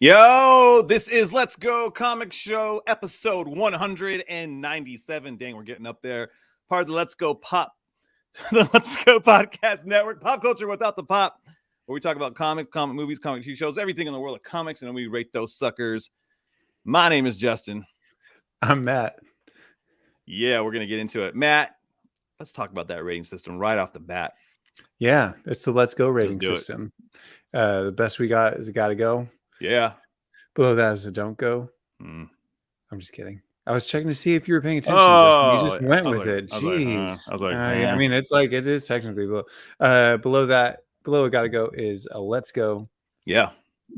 Yo, this is Let's Go Comic Show episode 197. Dang, we're getting up there. Part of the Let's Go the Let's Go Podcast Network, pop culture without the pop, where we talk about comic movies, comic TV shows, everything in the world of comics, and then we rate those suckers. My name is Justin. I'm Matt. Yeah, we're gonna get into it. Matt, let's talk about that rating system right off the bat. Yeah, it's the Let's Go rating system. The best we got is a gotta go. Yeah. Below that is a don't go. I'm just kidding. I was checking to see if you were paying attention. Oh, Justin. You just went with it. Jeez. I was like, I mean, it's like it is technically below. Below a gotta go is a let's go. Yeah.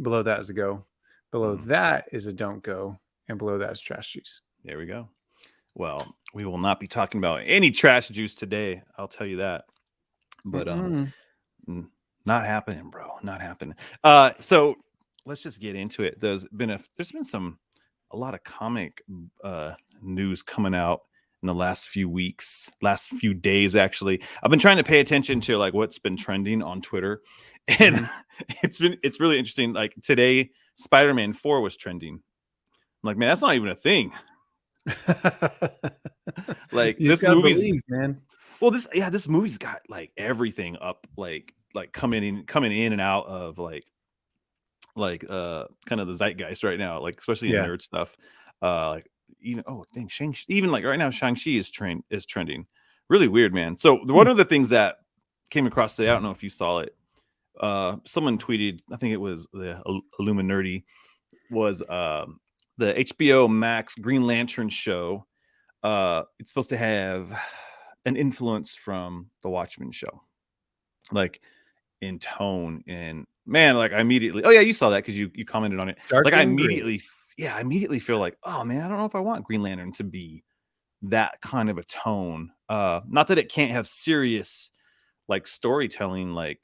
Below that is a go. Below that is a don't go, and below that is trash juice. There we go. Well, we will not be talking about any trash juice today. I'll tell you that. But not happening, bro. Not happening. So let's just get into it. There's been a lot of comic news coming out in the last few weeks, last few days. Actually, I've been trying to pay attention to like what's been trending on Twitter, and it's really interesting. Like today, Spider-Man 4 was trending. I'm like, man, that's not even a thing. Like this movie's man. Well, this movie's got like everything up, like coming in and out of like kind of the zeitgeist right now, like especially in nerd stuff. Like even even like right now, Shang-Chi is trending. Really weird, man. So one of the things that came across today, I don't know if you saw it. Someone tweeted, I think it was the Illuminati, was the HBO Max Green Lantern show. It's supposed to have an influence from the Watchmen show, like in tone. And man, like I immediately, you saw that because you commented on it. Dark like I immediately feel like, oh man, I don't know if I want Green Lantern to be that kind of a tone. Not that it can't have serious like storytelling, like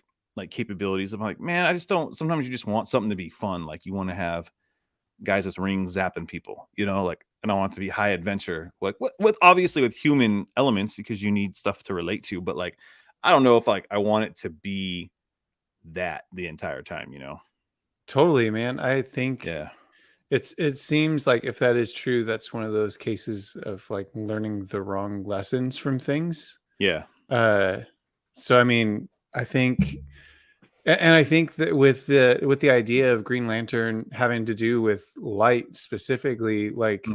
capabilities. I'm like, man, I just don't. Sometimes you just want something to be fun. Like you want to have guys with rings zapping people, like, and I want it to be high adventure, like with obviously with human elements because you need stuff to relate to. But like, I don't know if like I want it to be that the entire time, Totally, man. I think it seems like if that is true, that's one of those cases of like learning the wrong lessons from things. Yeah. So I mean, I think that with the idea of Green Lantern having to do with light specifically, like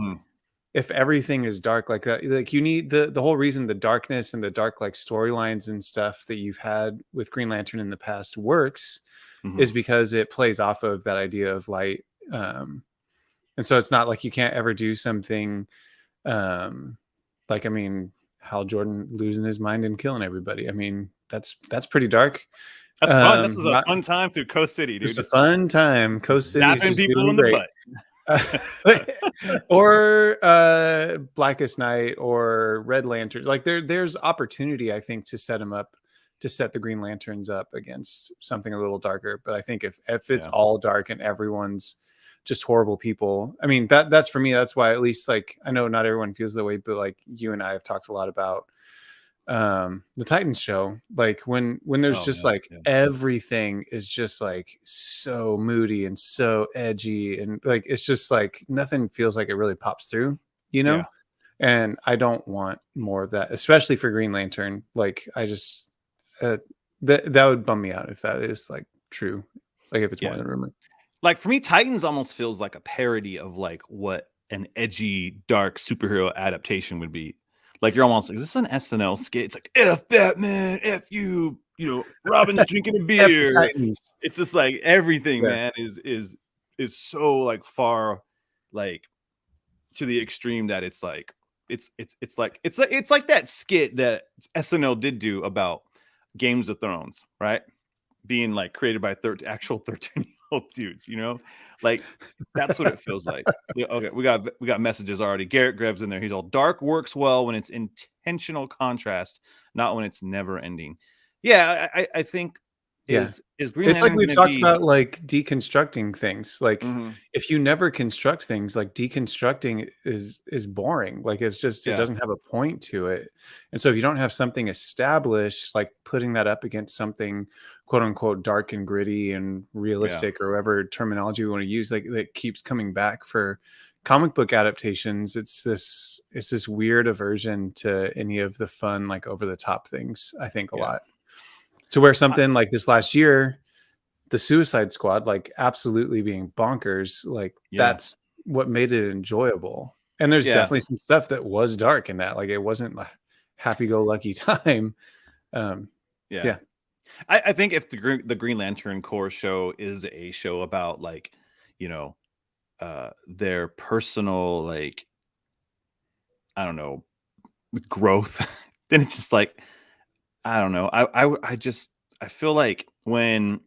if everything is dark like that, like you need the whole reason the darkness and the dark like storylines and stuff that you've had with Green Lantern in the past works is because it plays off of that idea of light. And so it's not like you can't ever do something like, I mean, Hal Jordan losing his mind and killing everybody. I mean, that's pretty dark. That's fun. This is a fun time through Coast City, dude. Just a fun time. Coast City is just people in the butt. Or Blackest Night or Red Lantern. Like there's opportunity, I think, to set the Green Lanterns up against something a little darker. But I think if it's all dark and everyone's just horrible people, I mean, that's for me. That's why, at least, like, I know not everyone feels that way, but like you and I have talked a lot about the Titans show, like when there's everything is just like so moody and so edgy, and like it's just like nothing feels like it really pops through, and I don't want more of that, especially for Green Lantern. Like I just that would bum me out if that is like true, like if it's more than rumor. Like for me, Titans almost feels like a parody of like what an edgy dark superhero adaptation would be. Like you're almost like, is this an SNL skit? It's like F Batman, F you, Robin's drinking a beer. It's just like everything, man, is so like far like to the extreme that it's like it's like that skit that SNL did do about Games of Thrones, right? Being like created by actual 13-year-old dudes, like that's what it feels like. Okay, we got messages already. Garrett Grebb's in there. He's all, dark works well when it's intentional contrast, not when it's never ending. Yeah, I think is Green Lantern, it's like we've talked about like deconstructing things. Like if you never construct things, like deconstructing is boring. Like it's just it doesn't have a point to it. And so if you don't have something established, like putting that up against something quote unquote dark and gritty and Yeah. realistic, or whatever terminology we want to use, like that keeps coming back for comic book adaptations. It's this weird aversion to any of the fun, like over the top things, I think a Yeah. lot. To where I- something like this last year, the Suicide Squad, like absolutely being bonkers, like yeah. that's what made it enjoyable. And there's Yeah. definitely some stuff that was dark in that. Like it wasn't a happy-go-lucky time. Um, Yeah. yeah, I think if the Green Lantern Corps show is a show about like, you know, their personal, like, I don't know, growth, then it's just like, I don't know. I just I feel like when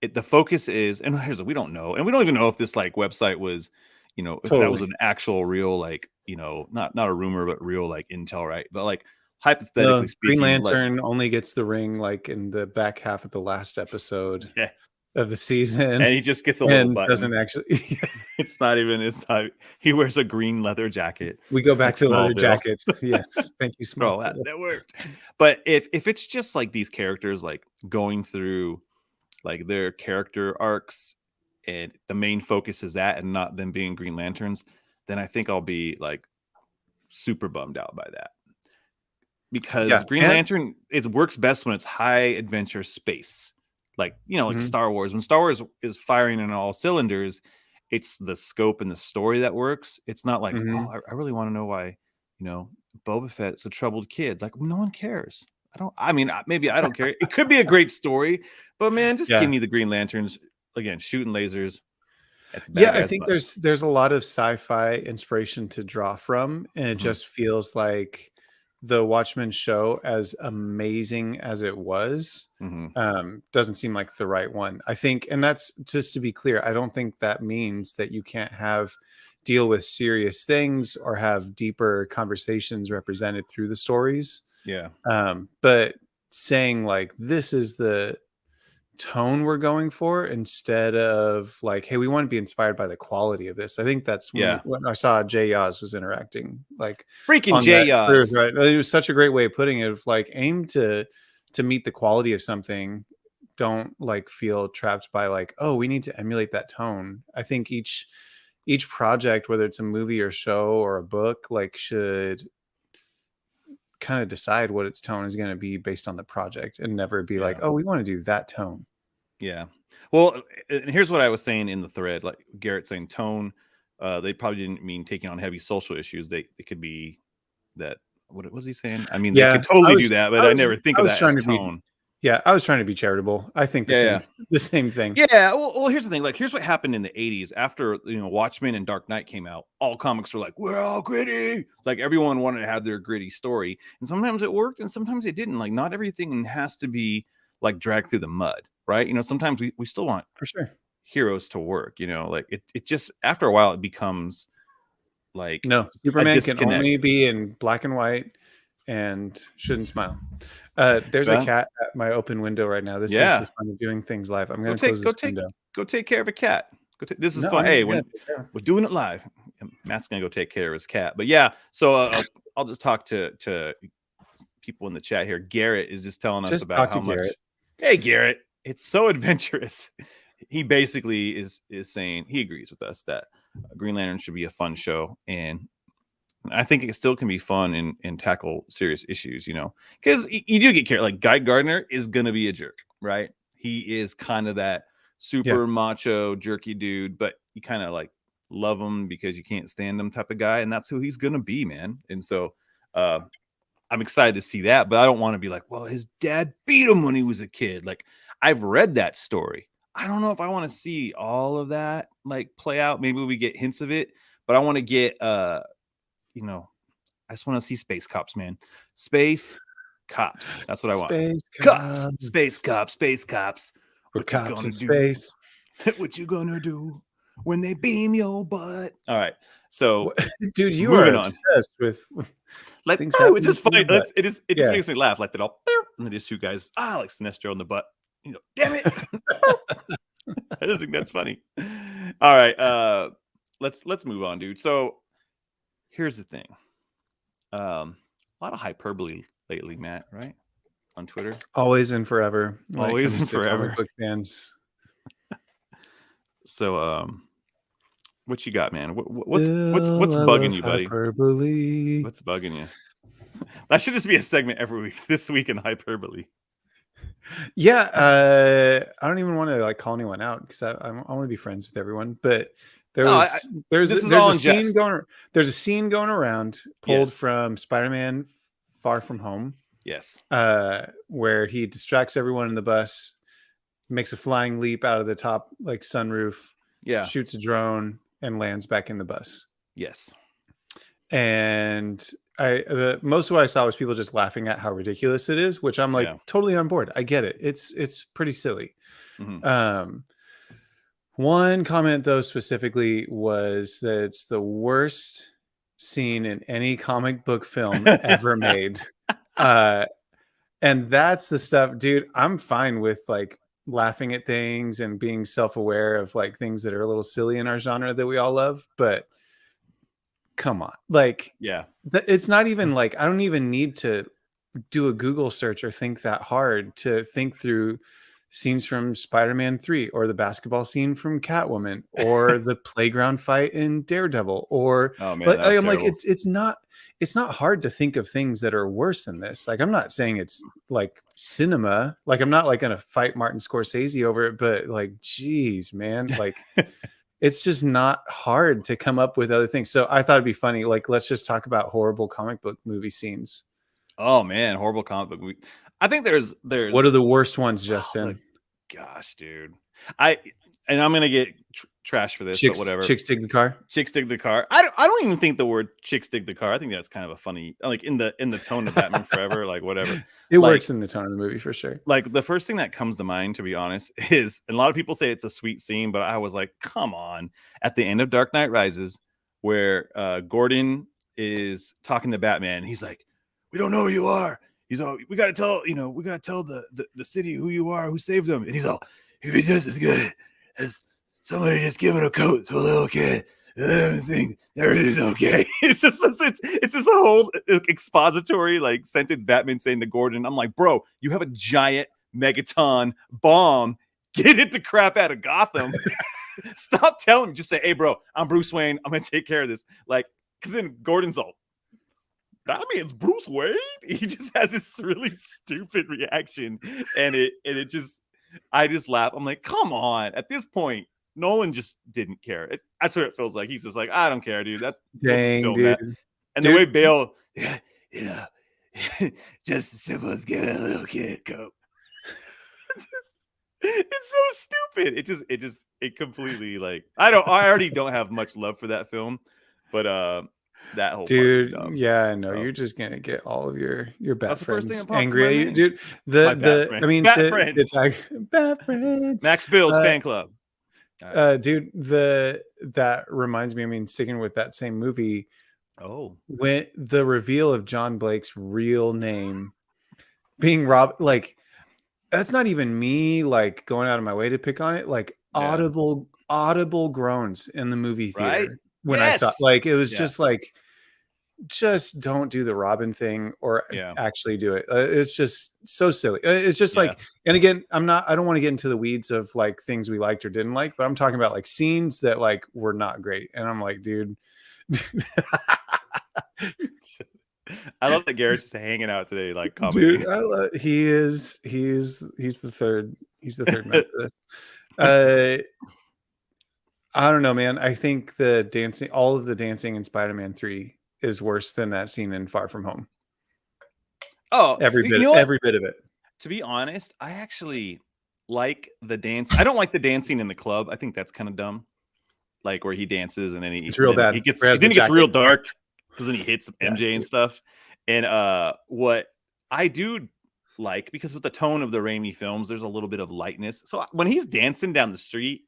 the focus is, and here's what we don't know, and we don't even know if this like website was, if that was totally. an actual real, like, not a rumor but real like intel, right? But like hypothetically No, Green speaking, like, Lantern only gets the ring like in the back half of the last episode yeah, of the season and he just gets a little and button. doesn't actually. It's not. He wears a green leather jacket, We go back like to leather Smallville. jackets. Yes. Thank you, Oh, Smallville. that worked. But if it's just like these characters like going through like their character arcs, and the main focus is that and not them being Green Lanterns, then I think I'll be like super bummed out by that. Yeah. Because Green And Lantern, it works best when it's high adventure space. Like, like mhm, Star Wars. When Star Wars is firing in all cylinders, it's the scope and the story that works. It's not like, mhm. oh, I really want to know why, Boba Fett's a troubled kid. Like, no one cares. I mean, maybe I don't care. It could be a great story, but man, just give Yeah. me the Green Lanterns again, shooting lasers at the Yeah, bad I guys' think butts. there's a lot of sci-fi inspiration to draw from, and it Mhm. just feels like the Watchmen show, as amazing as it was, Mhm. doesn't seem like the right one. I think, and that's just to be clear, I don't think that means that you can't deal with serious things or have deeper conversations represented through the stories. Yeah. But saying like this is the tone we're going for, instead of like, hey, we want to be inspired by the quality of this. I think that's Yeah. when I saw Jay Oz was interacting like Freaking on Jay that truth, Yaz. right? It was such a great way of putting it, of like aim to meet the quality of something. Don't like feel trapped by like, oh, we need to emulate that tone. I think each project, whether it's a movie or show or a book, like should kind of decide what its tone is going to be based on the project, and never be like, Yeah. oh, we want to do that tone. Yeah. Well, and here's what I was saying in the thread, like Garrett saying tone. They probably didn't mean taking on heavy social issues. They could be that. What was he saying? I mean, they Yeah, could totally do that, but I I was never think I of was that as trying to be tone. yeah, I was trying to be charitable. I think the Yeah, same yeah. the same thing. Yeah, well, here's the thing. Like, here's what happened in the '80s after Watchmen and Dark Knight came out. All comics were like, "We're all gritty." Like, everyone wanted to have their gritty story, and sometimes it worked, and sometimes it didn't. Like, not everything has to be like dragged through the mud, right? Sometimes we still want For sure. heroes to work. Like it just after a while it becomes like No, a Superman can disconnect. only be in black and white and shouldn't smile. There's a Well, cat at my open window right now. This is the yeah, fun of doing things live. I'm go gonna close take go this take window. go take care of a cat. This is No, fun. I'm Hey, yeah, when we're doing it live, Matt's gonna go take care of his cat. But yeah, so I'll just talk to people in the chat here. Garrett is just telling us just about talk to how Garrett. much. Hey, Garrett, it's so adventurous. He basically is saying he agrees with us that Green Lantern should be a fun show, and I think it still can be fun and tackle serious issues, because you do get care. Like Guy Gardner is going to be a jerk, right? He is kind of that Yeah, super macho, jerky dude, but you kind of like love him because you can't stand him type of guy. And that's who he's going to be, man. And so uh, I'm excited to see that, but I don't want to be like, well, his dad beat him when he was a kid. Like, I've read that story. I don't know if I want to see all of that like play out. Maybe we get hints of it, but I want to get you know, I just want to see space cops, man. Space cops. That's what I want. space Cops, space cops. cops, space cops. We're What you cops gonna in do? space. What you gonna do when they beam your butt? All right. So What, dude, you are moving on. obsessed with Like, things oh, it's happening just in your funny. butt. It just Yeah. makes me laugh. Like that all and they just shoot guys. Like Sinestro in the butt. Damn it. I just think that's funny. All right. Let's move on, dude. So here's the thing. A lot of hyperbole lately, Matt, right? on Twitter. Always and forever when it Always comes and to comic forever. book fans. So, what you got, man? What's Still, I bugging love you, buddy? hyperbole. What's bugging you? That should just be a segment every week. This week in hyperbole. Yeah, I don't even want to like call anyone out because I want to be friends with everyone. But there's this is there's all a in scene jest. going around pulled Yes. from Spider-Man Far From Home. Yes. Where he distracts everyone in the bus, makes a flying leap out of the top like sunroof, Yeah. shoots a drone, and lands back in the bus. Yes. And most of what I saw was people just laughing at how ridiculous it is, which I'm like totally on board. I get it. It's pretty silly. Mm-hmm. One comment though specifically was that it's the worst scene in any comic book film ever made. And that's the stuff, dude. I'm fine with like laughing at things and being self-aware of like things that are a little silly in our genre that we all love, but come on, like, it's not even like I don't even need to do a Google search or think that hard to think through scenes from Spider-Man 3 or the basketball scene from Catwoman or the playground fight in Daredevil or oh man, like, I'm like it's not hard to think of things that are worse than this. Like I'm not saying it's like cinema, like I'm not like gonna fight Martin Scorsese over it, but like geez, man, like it's just not hard to come up with other things. So I thought it'd be funny. Like, let's just talk about horrible comic book movie scenes. Oh man, horrible comic book movie. I think there's what are the worst ones, Justin? Gosh, dude. I'm gonna get trash for this, but whatever. Chicks dig the car. Chicks dig the car. I don't even think the word chicks dig the car. I think that's kind of a funny, like in the tone of Batman Forever, like whatever. It works in the tone of the movie for sure. Like the first thing that comes to mind, to be honest, is, and a lot of people say it's a sweet scene, but I was like, come on. At the end of Dark Knight Rises, where Gordon is talking to Batman, he's like, "We don't know who you are. He's all, we gotta tell the city who you are, who saved them." And he's all, "He'd be just as good as somebody just giving a coat to a little kid. Everything is okay." It's just it's this whole expository like sentence Batman saying to Gordon. I'm like, bro, you have a giant megaton bomb. Get it the crap out of Gotham. Stop telling me. Just say, "Hey, bro, I'm Bruce Wayne. I'm gonna take care of this." Like, because then Gordon's all, "Batman's Bruce Wayne." He just has this really stupid reaction, and it just, I just laugh. I'm like, come on. At this point, Nolan just didn't care. That's what it feels like. He's just like, I don't care, dude. Dang, dude. That. And the way Bale, just as simple as get a little kid coat. It's so stupid. It completely like, I already don't have much love for that film, but that whole dude, yeah, I know. So, you're just gonna get all of your bat friends angry at you, dude. Bat friends. Max Builds fan club. Dude, that reminds me. I mean, sticking with that same movie. Oh, when the reveal of John Blake's real name being Rob, like that's not even me like going out of my way to pick on it. Like audible groans in the movie theater when I saw. Like it was just like, just don't do the Robin thing or actually do it. It's just so silly. It's just like, and again, I don't want to get into the weeds of like things we liked or didn't like, but I'm talking about like scenes that like were not great. And I'm like, dude. I love that Garrett's just hanging out today, like comedy. Dude, he's the third member of this. I don't know, man. I think all of the dancing in Spider-Man 3 is worse than that scene in Far From Home. Oh, every bit of it. To be honest, I actually like the dance. I don't like the dancing in the club. I think that's kind of dumb. Like where he dances and then it's real bad. He gets real dark because then he hits MJ and stuff. And what I do like, because with the tone of the Raimi films, there's a little bit of lightness. So when he's dancing down the street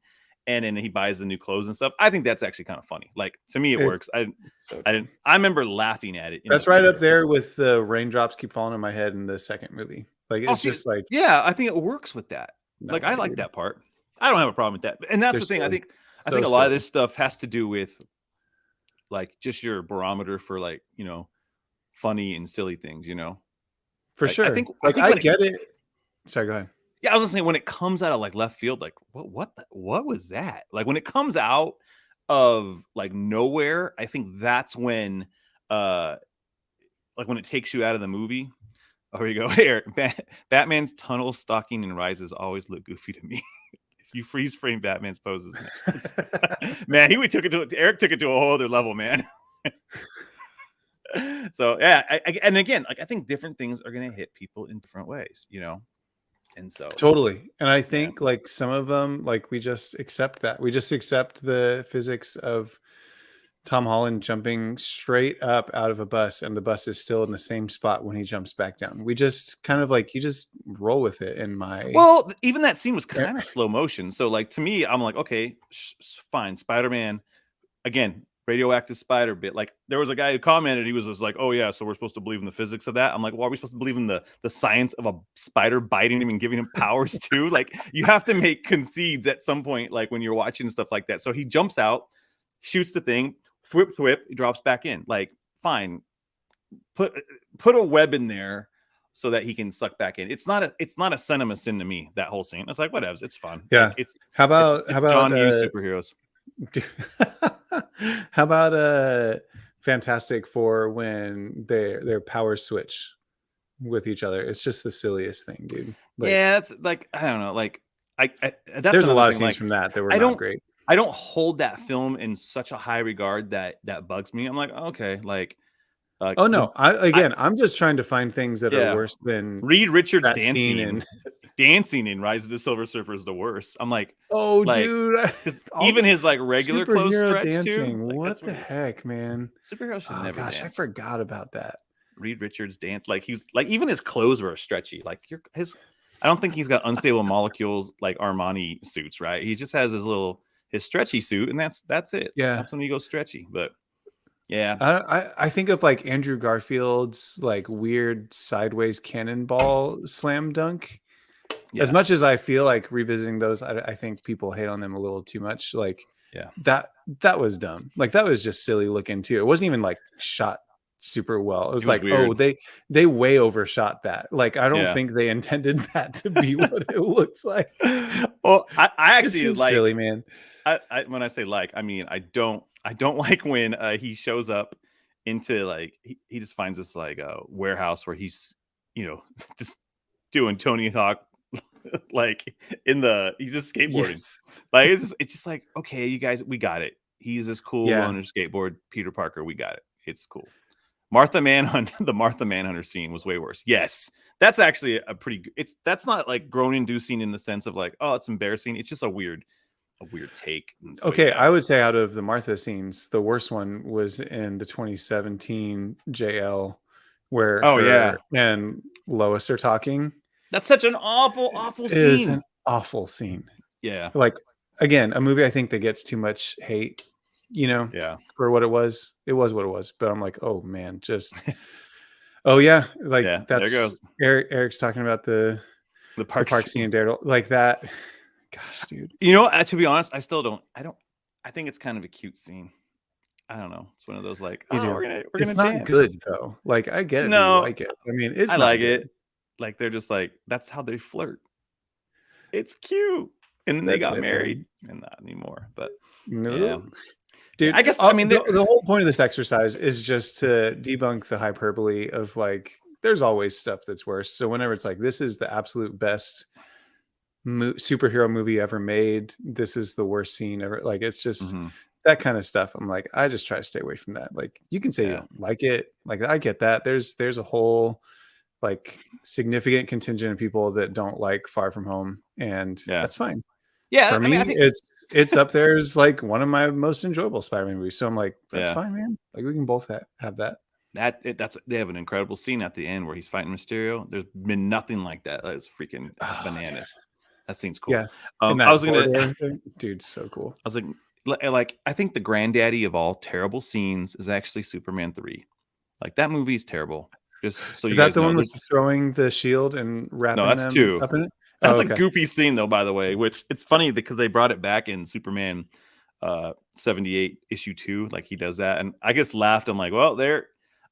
and then he buys the new clothes and stuff, I think that's actually kind of funny. Like to me, it works. I remember laughing at it. That's right up there with the raindrops keep falling on my head in the second movie. Like it's just like, yeah, I think it works with that. Like I like that part. I don't have a problem with that. And that's the thing. I think a lot of this stuff has to do with like just your barometer for like, funny and silly things, For Like I sure. think Like I get it. Sorry, go ahead. yeah, I was just saying when it comes out of like left field, like what was that? Like when it comes out of like nowhere, I think that's when like when it takes you out of the movie. Oh, here you go. Here, Batman's tunnel stalking and rises always look goofy to me. If you freeze frame Batman's poses, man, Eric took it to a whole other level, man. So yeah, and again, like I think different things are gonna hit people in different ways, you know. And so Totally. And I yeah. think like some of them, like we just accept that. We just accept the physics of Tom Holland jumping straight up out of a bus and the bus is still in the same spot when he jumps back down. We just kind of like, you just roll with it in my. Well, even that scene was kind of slow motion. So like to me, I'm like, okay, fine. Spider-Man, again, radioactive spider bit. Like there was a guy who commented, he was like, oh yeah, so we're supposed to believe in the physics of that. I'm like, well, are we supposed to believe in the science of a spider biting him and giving him powers too? Like you have to make concedes at some point, like when you're watching stuff like that. So he jumps out, shoots the thing, thwip, he drops back in. Like, fine. Put a web in there so that he can suck back in. It's not a cinema sin to me, that whole scene. It's like whatever, it's fun. Yeah. Like it's how about John Hughes superheroes. How about Fantastic Four when their powers switch with each other? It's just the silliest thing, dude. Like, yeah, that's like I don't know. Like that's there's a lot of thing, scenes like, from that were I not don't great. I don't hold that film in such a high regard that bugs me. I'm like, okay, like Oh no, I'm just trying to find things that are worse than Reed Richards that scene in dancing in Rise of the Silver Surfer is the worst. I'm like, oh dude, even his like regular clothes superhero stretch dancing. too. Like, what the heck, man? Superheroes should Oh never gosh, dance. I forgot about that. Reed Richards dance like he's like even his clothes were stretchy. Like I don't think he's got unstable molecules like Armani suits, right? He just has his stretchy suit, and that's it. Yeah, that's when he goes stretchy. But yeah, I think of like Andrew Garfield's like weird sideways cannonball slam dunk. yeah, As much as I feel like revisiting those, I think people hate on them a little too much. Like yeah. that was dumb. Like that was just silly looking too. It wasn't even like shot super well. It was like, weird. oh, they way overshot that. Like I don't Yeah. think they intended that to be what it looks like. Well, I actually is like silly, man. I when I say like, I mean I don't like when he shows up into like he just finds this like warehouse where he's just doing Tony Hawk like he's just skateboarding. Yes. Like it's just like, okay, you guys, we got it. He's this cool Yeah. loner skateboard Peter Parker. We got it. It's cool. Martha Manhunt, the Martha Manhunter scene was way worse. Yes, that's actually a pretty. That's not like groan inducing in the sense of like, oh, it's embarrassing. It's just a weird take. So, Okay, yeah. I would say out of the Martha scenes, the worst one was in the 2017 JL, where her and Lois are talking. That's such an awful It scene. is an awful scene. Yeah. Like again, a movie I think that gets too much hate, Yeah. for what it was. It was what it was. But I'm like, oh man, just oh yeah. Like that's there goes. Eric's talking about the park scene in Daredevil. Like that. Gosh, dude. To be honest, I think it's kind of a cute scene. I don't know. It's one of those like, we're gonna it's dance. not good though. Like I get it. No, you like it. I mean, it's I not like good. it. Like they're just like, that's how they flirt. It's cute. And then they got married and not anymore. But yeah. Dude, I guess I mean the whole point of this exercise is just to debunk the hyperbole of like there's always stuff that's worse. So whenever it's like this is the absolute best superhero movie ever made, this is the worst scene ever. Like it's just that kind of stuff. I'm like, I just try to stay away from that. Like you can say you don't like it. Like I get that. There's a whole like significant contingent of people that don't like Far From Home, and that's fine. Yeah, for me, I think it's up there as like one of my most enjoyable Spider-Man movies. So I'm like, that's fine, man. Like we can both have that. They have an incredible scene at the end where he's fighting Mysterio. There's been nothing like that. That is freaking bananas. Dude. That scene's cool. Yeah, I was gonna, dude, so cool. I was like, I think the granddaddy of all terrible scenes is actually Superman 3. Like that movie is terrible. Just so is you that guys the know, one with throwing the shield and wrapping no, that's them 2. Up in it? That's a goofy scene though, by the way, which it's funny because they brought it back in Superman 78 issue 2. Like he does that. And I just laughed. I'm like, well,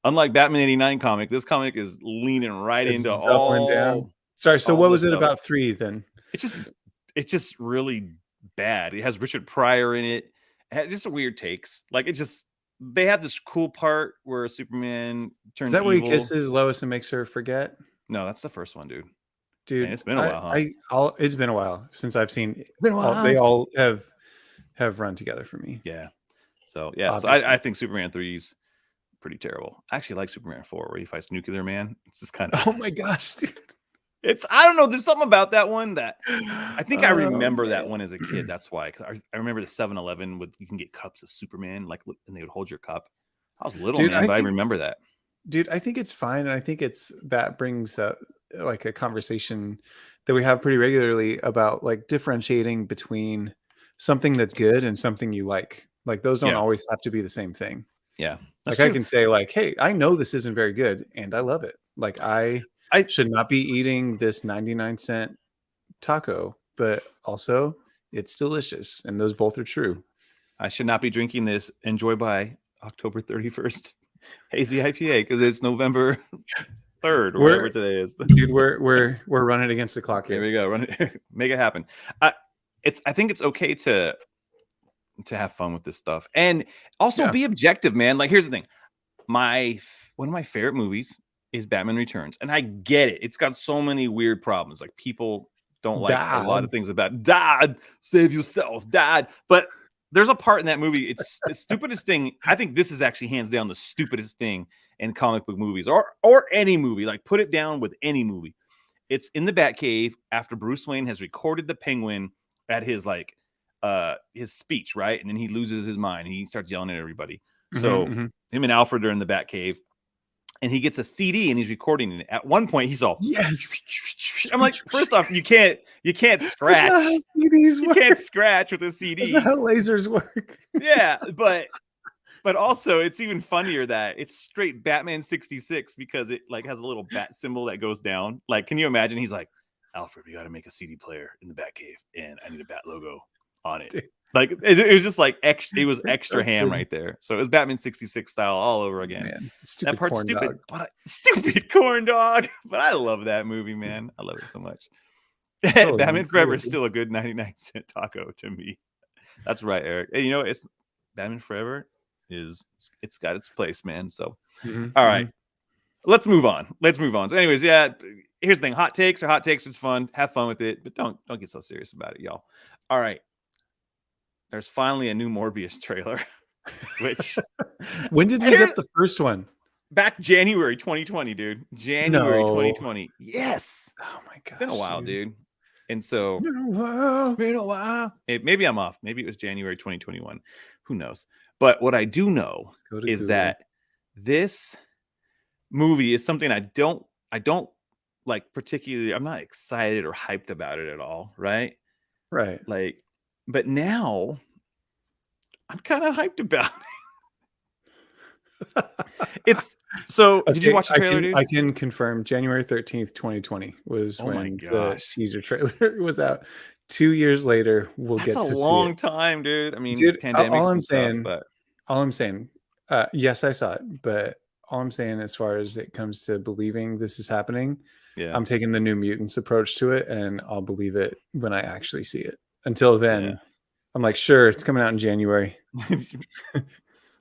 Unlike Batman 89 comic, this comic is leaning right It's into doubling down. Sorry, so all what the was it stuff. about 3 then? It's just really bad. It has Richard Pryor in it. It has just weird takes. Like, it just, they have this cool part where Superman Is turns that where he evil. kisses Lois and makes her forget? No, that's the first one, dude. Man, Dude, it's been a while, huh? it's been a while since I've seen Been a all. They while. all have run together for me. Yeah. So yeah. So Obviously. I think Superman 3 is pretty terrible. I actually like Superman 4 where he fights Nuclear Man. It's just kind of Oh my gosh, dude. I don't know. There's something about that one that I think I Oh, remember that man. one as a kid. That's why. Because I remember the 7-Eleven with you can get cups of Superman, like, and they would hold your cup. I was little, Dude, man, but I remember that. Dude, I think it's fine, and I think that brings up like a conversation that we have pretty regularly about like differentiating between something that's good and something you like. Like those don't Yeah. always have to be the same thing. Yeah. That's Like I true. can say like, hey, I know this isn't very good and I love it. Like I should not be eating this 99-cent taco, but also it's delicious, and those both are true. I should not be drinking this Enjoy by October 31st hazy IPA because it's November 3rd or whatever today is. Dude, we're running against the clock here. There we go. Run it, make it happen. I think it's okay to have fun with this stuff and also be objective, man. Like, here's the thing. One of my favorite movies is Batman Returns, and I get it. It's got so many weird problems. Like, people don't like a lot of things about Dad, save yourself, Dad. But there's a part in that movie. It's the stupidest thing. I think this is actually hands down the stupidest thing in comic book movies or any movie. Like, put it down with any movie. It's in the Batcave after Bruce Wayne has recorded the Penguin at his his speech, right? And then he loses his mind and he starts yelling at everybody. So him and Alfred are in the Batcave, and he gets a CD and he's recording it. At one point, he's all, yes. I'm like, first off, you can't scratch. You can't scratch with a CD. That's how lasers work. Yeah, but also it's even funnier that it's straight Batman 66 because it like has a little bat symbol that goes down. Like, can you imagine? He's like, Alfred, we got to make a CD player in the Batcave, and I need a bat logo on it. Dude. Like, it was just like extra. It was extra ham right there. So it was Batman 66 style all over again. Man, that part's stupid, but stupid corn dog. But I love that movie, man. I love it so much. Totally Batman Forever is still a good 99-cent taco to me. That's right, Eric. And you know, it's Batman Forever it's got its place, man. So all right. Let's move on. So anyways, yeah, here's the thing. Hot takes are hot takes. It's fun. Have fun with it, but don't get so serious about it, y'all. All right. There's finally a new Morbius trailer. Which when did we get the first one? Back January 2020, dude. January 2020. Yes. Oh my gosh. It's been a while, dude. And so been a while. Maybe I'm off. Maybe it was January 2021. Who knows? But what I do know is Google. That this movie is something I don't like particularly. I'm not excited or hyped about it at all, right? Like, but now I'm kind of hyped about it. It's so. Okay, did you watch the trailer, dude? I can confirm. January 13th, 2020 was when the teaser trailer was out. 2 years later, we'll get to see it. That's a long time, dude. I mean, dude, pandemics all I'm and saying, stuff, but all I'm saying, yes, I saw it, but all I'm saying, as far as it comes to believing this is happening, I'm taking the New Mutants approach to it, and I'll believe it when I actually see it. Until then, I'm like, sure, it's coming out in January.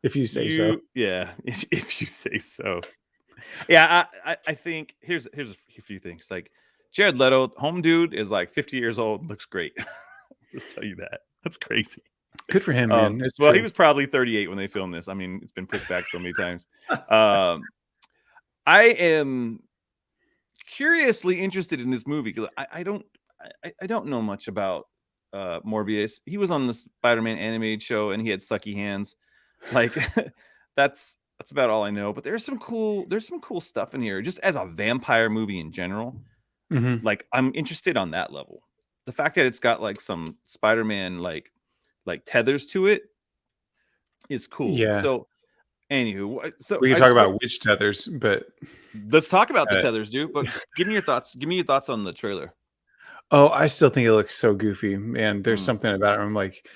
If you say so. Yeah, if you say so. Yeah, I think here's a few things. Like, Jared Leto, home dude, is like 50 years old, looks great. Just tell you that. That's crazy. Good for him, man. Well, he was probably 38 when they filmed this. I mean, it's been pushed back so many times. I am curiously interested in this movie because I don't know much about Morbius. He was on the Spider-Man animated show and he had sucky hands. Like, that's about all I know. But there's some cool stuff in here, just as a vampire movie in general. Like, I'm interested on that level. The fact that it's got like some Spider-Man like tethers to it is cool. Yeah. So anywho, so we can talk about which tethers, but let's talk about the tethers, dude. But give me your thoughts. Give me your thoughts on the trailer. Oh, I still think it looks so goofy, man. There's something about it. I'm like,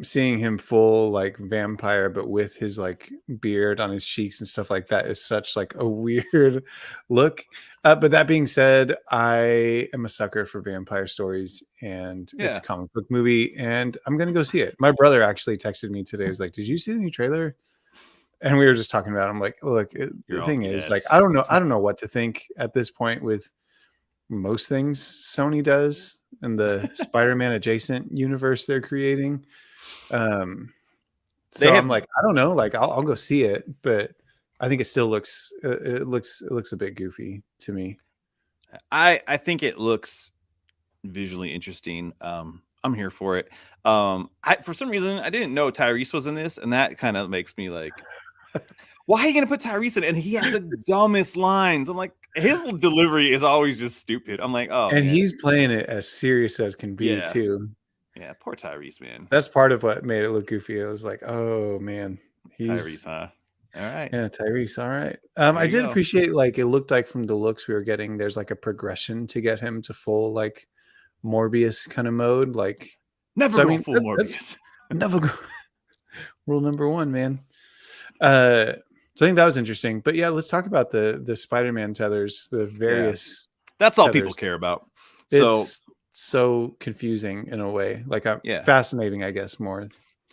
seeing him full like vampire, but with his like beard on his cheeks and stuff like that is such like a weird look. But that being said, I am a sucker for vampire stories, and it's a Yeah, comic book movie, and I'm gonna go see it. My brother actually texted me today. He was like, "Did you see the new trailer?" And we were just talking about it. I'm like, look, the you're all thing is, like, yes. I don't know what to think at this point with most things Sony does and the Spider-Man adjacent universe they're creating. Um, They so I'm have. like, I don't know, like I'll go see it, but I think it still looks it looks a bit goofy to me. I think it looks visually interesting. I'm here for it. I for some reason I didn't know Tyrese was in this, and that kind of makes me like, why are you gonna put Tyrese in? And he has the dumbest lines. I'm like, his delivery is always just stupid. I'm like, oh And man, he's playing it as serious as can be yeah, too. yeah, poor Tyrese, man. That's part of what made it look goofy. It was like, oh man, Tyrese, he's huh? All right, yeah, Tyrese. All right. there I you did go. appreciate like it looked like from the looks we were getting, there's like a progression to get him to full like Morbius kind of mode. Like, Never so I go mean, full that's Morbius. never go rule number one, man. Uh, so I think that was interesting. But yeah, let's talk about the Spider-Man tethers, the Yeah, various that's all people tethers. care about. So It's so confusing in a way, like yeah, fascinating, I guess, more.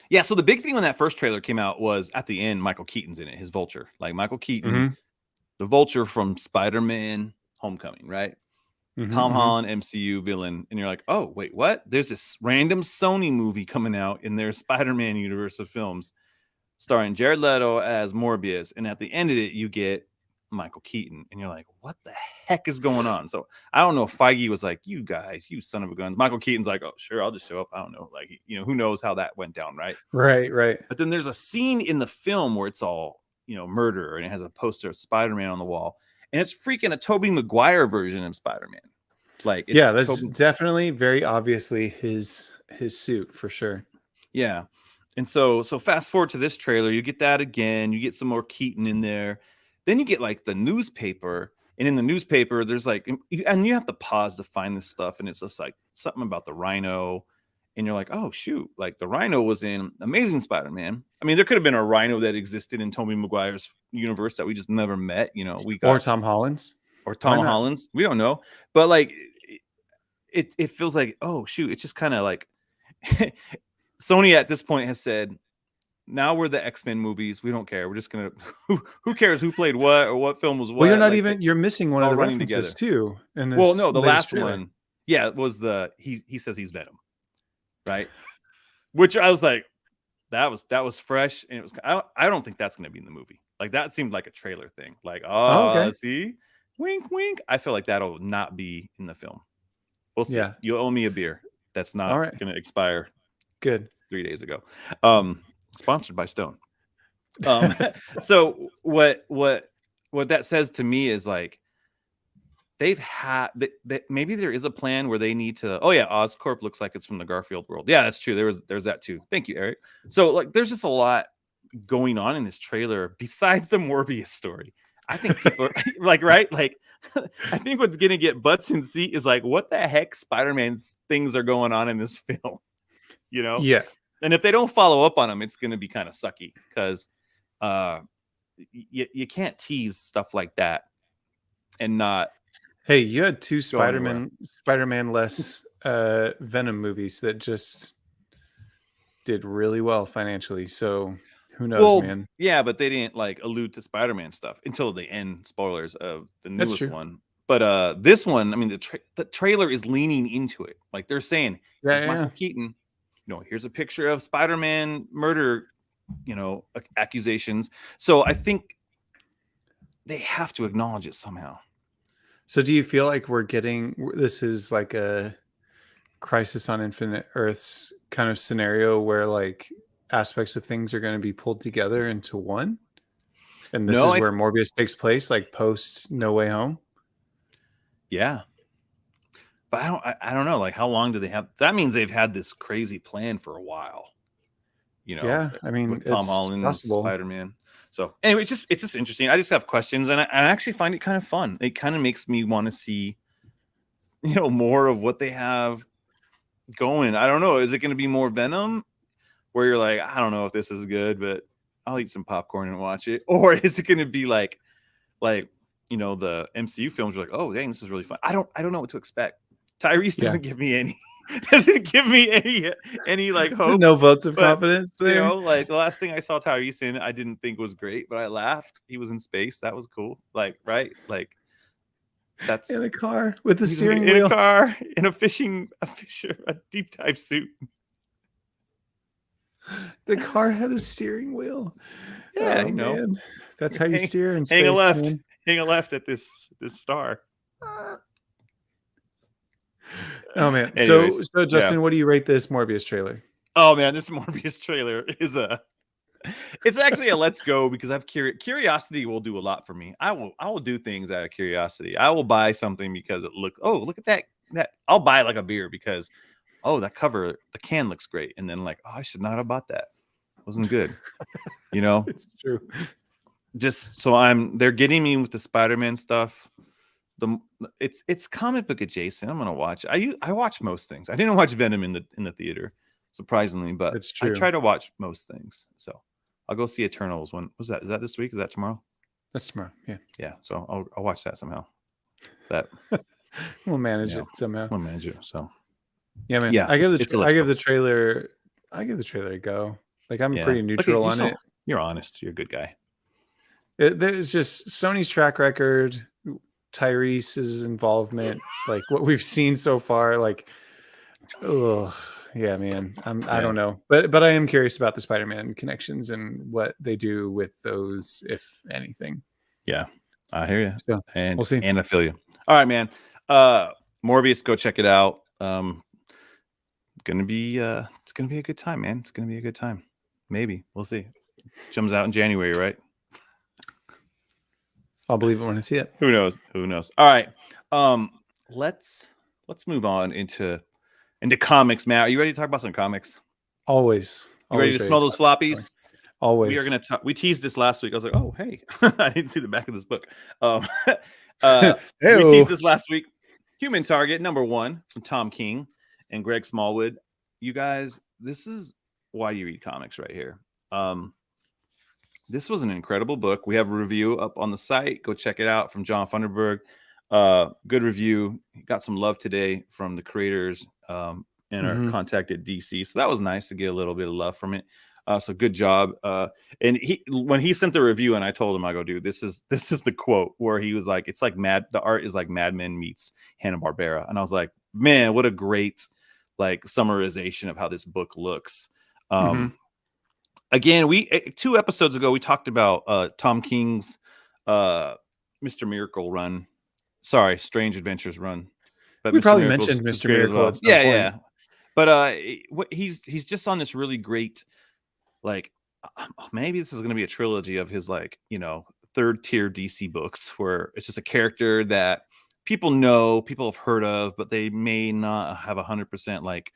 yeah. So the big thing when that first trailer came out was at the end, Michael Keaton's in it, his Vulture, like Michael Keaton, Hmm. the Vulture from Spider-Man: Homecoming, right? Hmm. Tom Hmm. Holland MCU villain, and you're like, oh wait, what? There's this random Sony movie coming out in their Spider-Man universe of films, starring Jared Leto as Morbius, and at the end of it, you get Michael Keaton, and you're like, what the heck is going on? So I don't know if Feige was like, you guys, you son of a gun. Michael Keaton's like, oh sure, I'll just show up. I don't know, like who knows how that went down, right? Right, right. But then there's a scene in the film where it's all murder, and it has a poster of Spider-Man on the wall, and it's freaking a Tobey Maguire version of Spider-Man. Like it's Yeah, that's Tobey. definitely very obviously his suit for sure. Yeah. And so fast forward to this trailer, you get that again, you get some more Keaton in there. Then you get like the newspaper, and in the newspaper there's like, and you have to pause to find this stuff, and it's just like something about the Rhino, and you're like, "Oh shoot, like the Rhino was in Amazing Spider-Man." I mean, there could have been a Rhino that existed in Tobey Maguire's universe that we just never met, we Or got, Tom Holland's. or Why Tom not? Holland's, we don't know. But like it feels like, oh shoot, it's just kind of like Sony at this point has said, now we're the X-Men movies. We don't care. We're just gonna who cares who played what or what film was Well, you're what? not Like even you're missing one of all the running references together. too in Well, this no, the latest last trailer. one, yeah, was the he says he's Venom, right? Which I was like, that was fresh, and it was. I don't think that's gonna be in the movie. Like that seemed like a trailer thing. Like, Oh, okay. see, wink, wink. I feel like that'll not be in the film. We'll see. Yeah. You owe me a beer. That's All not right. gonna expire Good. 3 days ago. Sponsored by Stone. Um, so what that says to me is like they've had that maybe there is a plan where they need to. Oh yeah, Oscorp looks like it's from the Garfield world. Yeah, that's true. There's that too. Thank you, Eric. So like, there's just a lot going on in this trailer besides the Morbius story. I think people are like, right, like I think what's gonna get butts in seat is like, what the heck Spider-Man's things are going on in this film, you know? Yeah. And if they don't follow up on them, it's gonna be kind of sucky because uh you can't tease stuff like that and not Hey, you had two go anywhere. Spider-Man less Venom movies that just did really well financially. So who knows, Well, man? yeah, but they didn't like allude to Spider-Man stuff until the end spoilers of the That's newest true. one. But this one, I mean, the trailer is leaning into it. Like they're saying, Yeah, here's yeah, yeah. Michael Keaton, here's a picture of Spider-Man murder, accusations. So I think they have to acknowledge it somehow. So do you feel like we're getting this is like a Crisis on Infinite Earths kind of scenario where like aspects of things are going to be pulled together into one? And this No, is where Morbius takes place, like post No Way Home? yeah. But I don't know. Like, how long do they have? That means they've had this crazy plan for a while, Yeah, I mean, with Tom it's Holland, possible. Spider-Man. So anyway, it's just interesting. I just have questions, and I actually find it kind of fun. It kind of makes me want to see, more of what they have going. I don't know. Is it going to be more Venom? where you're like, I don't know if this is good, but I'll eat some popcorn and watch it? Or is it going to be like the MCU films are like, oh dang, this is really fun. I don't know what to expect. Tyrese doesn't give me any like hope. No votes of But confidence there. like the last thing I saw Tyrese in, I didn't think was great, but I laughed. He was in space. That was cool. Like, right? Like that's In a car with a he's steering in wheel. a car in a deep dive suit. The car had a steering wheel. Yeah, oh, man. That's how you steer in space. Hang a left at this star. Oh man. Anyways, so Justin, what do you rate this Morbius trailer? Oh man, this Morbius trailer is it's actually a let's go, because I've curiosity will do a lot for me. I will do things out of curiosity. I will buy something because it look at that I'll buy like a beer because that cover, the can looks great, and then like, I should not have bought that. It wasn't good. It's true. Just so they're getting me with the Spider-Man stuff. It's comic book adjacent. I'm gonna watch. I watch most things. I didn't watch Venom in the theater, surprisingly, but It's true. I try to watch most things. So I'll go see Eternals. When was that? Is that this week? Is that tomorrow? That's tomorrow. Yeah. Yeah. So I'll watch that somehow. That we'll manage it somehow. We'll manage it. So yeah, man. Yeah. I give the trailer a go. Like I'm pretty neutral on it. You're honest. You're a good guy. There's just Sony's track record, Tyrese's involvement, like what we've seen so far. Like, oh yeah, man. I don't know, but I am curious about the Spider-Man connections and what they do with those, if anything. Yeah, I hear you. So, and we'll see. And I feel you. All right, man. Morbius, go check it out. It's gonna be a good time, man. It's gonna be a good time. Maybe we'll see. Comes out in January, right? I'll believe it when I see it. Who knows? All right. Let's move on into comics, Matt. Are you ready to talk about some comics? Always. You ready to smell those floppies? Always. We are going to talk. We teased this last week. I was like, oh, hey, I didn't see the back of this book. We teased this last week. Human Target, #1 from Tom King and Greg Smallwood. You guys, this is why you read comics right here. This was an incredible book. We have a review up on the site. Go check it out from John Funderburg. Good review. Got some love today from the creators and our contact at DC. So that was nice to get a little bit of love from it. So good job. And when he sent the review and I told him, I go, dude, this is the quote where he was like, it's like the art is like Mad Men meets Hanna-Barbera. And I was like, man, what a great like summarization of how this book looks. Again, 2 episodes ago, we talked about Tom King's Mr. Miracle run. Sorry, Strange Adventures run. But we probably mentioned Mr. Miracle. Well. Yeah. But he's just on this really great, like, maybe this is going to be a trilogy of his, like, third tier DC books where it's just a character that people know, people have heard of, but they may not have 100% like.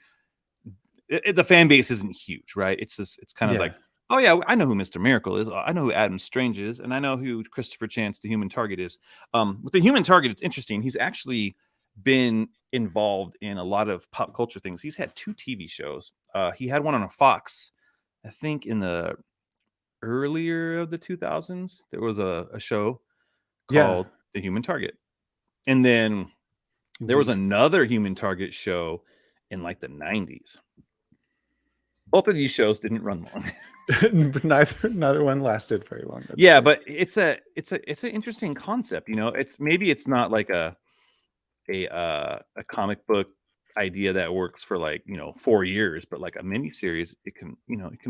The fan base isn't huge, right? It's kind of like, oh yeah, I know who Mr. Miracle is. I know who Adam Strange is, and I know who Christopher Chance, the Human Target, is. With the Human Target, it's interesting. He's actually been involved in a lot of pop culture things. He's had 2 TV shows. He had one on a Fox, I think, in the earlier of the 2000s. There was a show called The Human Target, and then there was another Human Target show in like the 90s. Both of these shows didn't run long. But neither one lasted very long. That's but it's an interesting concept. It's not like a comic book idea that works for like 4 years, but like a mini series, it can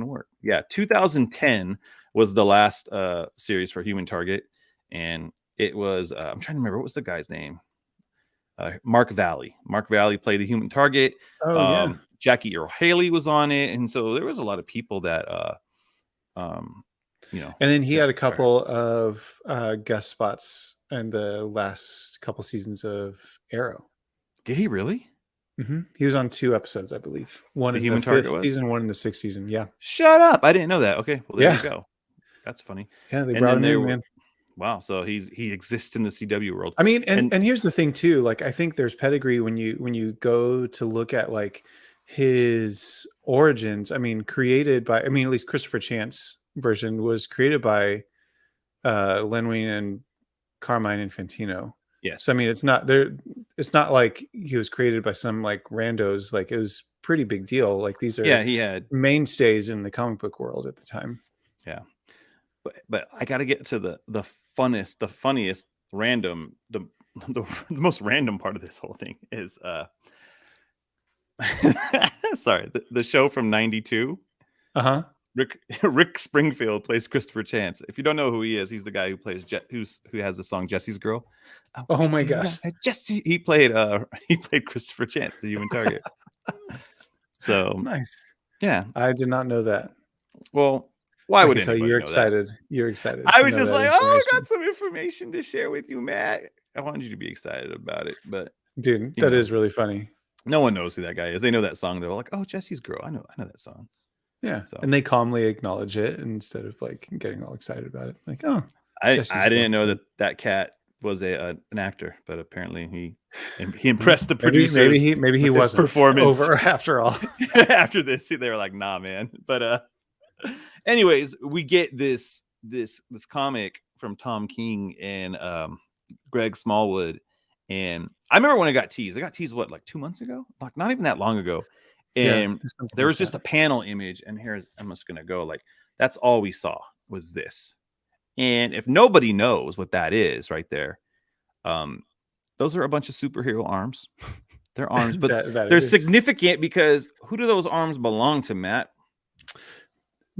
work. 2010 was the last series for Human Target, and it was I'm trying to remember, what was the guy's name. Mark Valley played the Human Target. Jackie Earle Haley was on it, and so there was a lot of people that and then he had a couple of guest spots in the last couple seasons of Arrow. Did he really? He was on 2 episodes, I believe. One in the 5th season, one in the 6th season. Yeah. Shut up! I didn't know that. Okay, well there you go. That's funny. Yeah, they brought him in, man. Wow, so he exists in the CW world. I mean, and here's the thing too. Like, I think there's pedigree when you go to look at like his origins, I mean, created by, I mean, at least Christopher Chant's version was created by Len Wein and Carmine Infantino. So Yes. I mean, it's not there. It's not like he was created by some like randos. Like it was pretty big deal. Like these Yeah, are he had. mainstays in the comic book world at the time. Yeah. But I got to get to the funnest, the funniest, random, the most random part of this whole thing is sorry, the show from '92. Uh-huh. Rick Springfield plays Christopher Chance. If you don't know who he is, he's the guy who plays who has the song Jesse's Girl. I Oh wish my you gosh. had Jesse. He played Christopher Chance, the human target. So Nice. yeah. I did not know that. Well, why I would can tell anybody you're know that? excited. You're excited I to was know just that like, oh, I information. got some information to share with you, Matt. I wanted you to be excited about it, but Dude, you that know, is really funny. no one knows who that guy is. They know that song. They're like, oh, Jesse's Girl. I know that song. Yeah. So And they calmly acknowledge it instead of like getting all excited about it. Like, oh, I Jesse's Girl. didn't know that cat was an actor, but apparently he impressed the maybe producers he with his wasn't performance. over after all. After this, they were like, nah, man. But anyways, we get this comic from Tom King and Greg Smallwood. And I remember when I got teased. I got teased what, like 2 months ago? Like not even that long ago. And there was just a panel image, and here I'm just gonna go. Like that's all we saw was this. And if nobody knows what that is, right there, those are a bunch of superhero arms. They're arms, but they're significant because who do those arms belong to, Matt?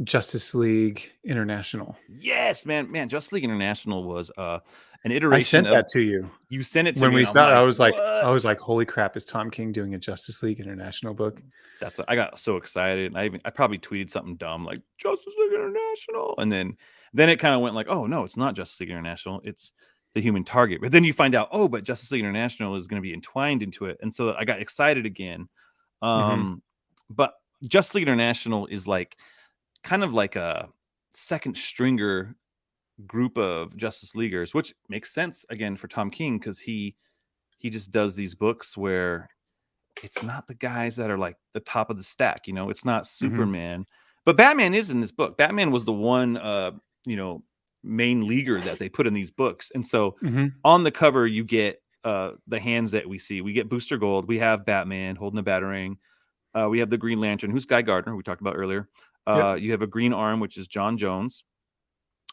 Justice League International. Yes, man. Justice League International was an iteration. I sent that to you. You sent it to when me. we saw it. Like, I was like, holy crap! Is Tom King doing a Justice League International book? That's what, I got so excited. I probably tweeted something dumb like Justice League International, and then it kind of went like, oh no, it's not Justice League International. It's the Human Target. But then you find out, oh, but Justice League International is going to be entwined into it, and so I got excited again. But Justice League International is like kind of like a second stringer group of Justice Leaguers, which makes sense again for Tom King because he just does these books where it's not the guys that are like the top of the stack, it's not Superman, but Batman is in this book. Batman was the one main leaguer that they put in these books. And so on the cover you get the hands that we see. We get Booster Gold, we have Batman holding a batarang, we have the Green Lantern, who's Guy Gardner, who we talked about earlier. You have a green arm, which is John Jones.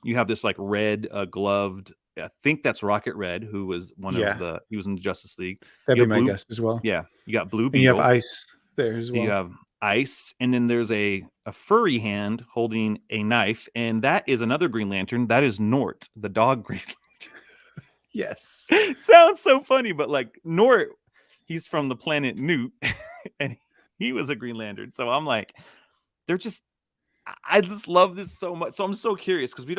You have this like red gloved, I think that's Rocket Red, who was he was in the Justice League. That'd be my guess as well. Yeah, you got Blue Beetle. And you have Ice there as well. You have Ice, and then there's a furry hand holding a knife, and that is another Green Lantern. That is Nort, the dog Green Lantern. Yes. Sounds so funny, but like Nort, he's from the planet Newt, and he was a Green Lantern. So I'm like, I just love this so much. So I'm so curious because we're